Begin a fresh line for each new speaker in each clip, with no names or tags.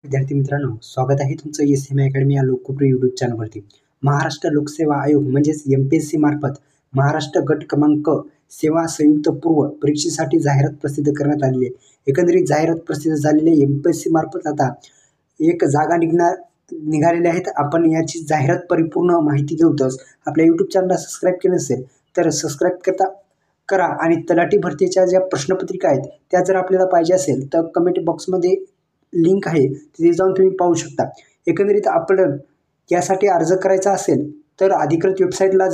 विद्यार्थी मित्रांनो, स्वागत आहे तुमचं एस.एम. अकॅडमी या लोकप्रिय यूट्यूब चॅनलवरती. महाराष्ट्र लोकसेवा आयोग म्हणजेच MPSC मार्फत महाराष्ट्र गट क्रमांक सेवा संयुक्त पूर्व परीक्षेसाठी जाहिरात प्रसिद्ध करण्यात आलेली आहे. एकंदरीत जाहिरात प्रसिद्ध झालेली आहे. MPSC मार्फत आता एक जागा निघालेल्या आहेत. आपण याची जाहिरात परिपूर्ण माहिती घेऊतच आपल्या यूट्यूब चॅनलला सबस्क्राईब केलं नसेल तर सबस्क्राईब करा आणि तलाठी भरतीच्या ज्या प्रश्नपत्रिका आहेत त्या जर आपल्याला पाहिजे असेल तर कमेंट बॉक्समध्ये लिंक आहे, तिथे जाऊन तुम्ही पाहू शकता. एकंदरीत आपण यासाठी अर्ज करायचा असेल तर अधिकृत वेबसाईटला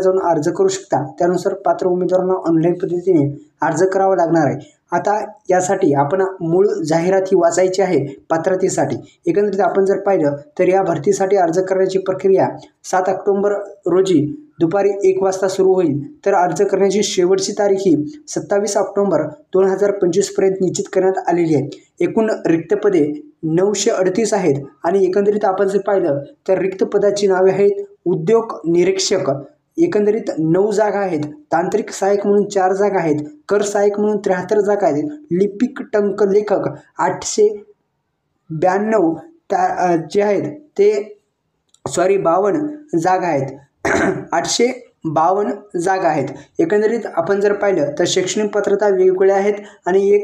जाऊन अर्ज करू शकता. त्यानुसार पात्र उमेदवारांना ऑनलाईन पद्धतीने अर्ज करावा लागणार आहे. आता यासाठी आपण मूळ जाहिरात ही वाचायची आहे पात्रतेसाठी. एकंदरीत आपण जर पाहिलं तर या भरतीसाठी अर्ज करण्याची प्रक्रिया 7 ऑक्टोबर रोजी दुपारी 1 वाजता सुरू होईल. तर अर्ज करण्याची शेवटची तारीख ही 27 ऑक्टोबर 2025 पर्यंत निश्चित करण्यात आलेली आहे. एकूण रिक्त पदे 938 आहेत आणि एकंदरीत आपण जर पाहिलं तर रिक्त पदाची नावे आहेत उद्योग निरीक्षक. एकंदरीत 9 जागा आहेत. तांत्रिक सहाय्यक म्हणून 4 जागा आहेत. कर सहाय्यक म्हणून 73 जागा आहेत. लिपिक टंक लेखक 892 जे आहेत ते 52 जागा आहेत. 852 जागा आहेत. एकंदरीत आपण जर पाहिलं तर शैक्षणिक पात्रता वेगवेगळ्या आहेत आणि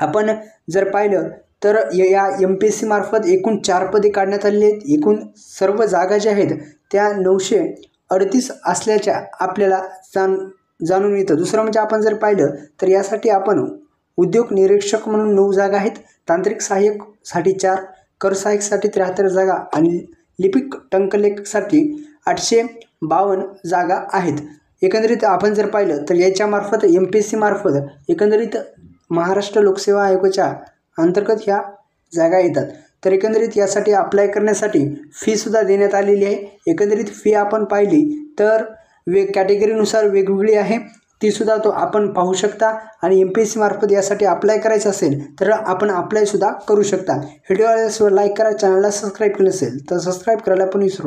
आपण जर पाहिलं तर या MPSC मार्फत एकूण 4 पदे काढण्यात आलेली आहेत. एकूण सर्व जागा ज्या आहेत त्या 938 असल्याच्या आपल्याला जाणून येतं. दुसरं म्हणजे आपण जर पाहिलं तर यासाठी आपण उद्योग निरीक्षक म्हणून 9 जागा आहेत. तांत्रिक सहाय्यकसाठी 4, कर सहाय्यकसाठी 73 जागा आणि लिपिक टंकलेखसाठी 852 जागा आहेत. एकंदरीत आपण जर पाहिलं तर याच्या मार्फत MPSC मार्फत एकंदरीत महाराष्ट्र लोकसेवा आयोगाच्या अंतर्गत ह्या जागा येतात. तर एकंदरीत यासाठी अप्लाय करण्यासाठी फीसुद्धा देण्यात आलेली आहे. एकंदरीत फी आपण पाहिली तर कॅटेगरीनुसार वेगवेगळी आहे, तीसुद्धा आपण पाहू शकता. आणि MPSC मार्फत यासाठी अप्लाय करायचं असेल तर आपण अप्लायसुद्धा करू शकता. व्हिडिओ लाईक करा, चॅनलला सबस्क्राईब केलं असेल तर सबस्क्राईब करायला पण विसरू नका.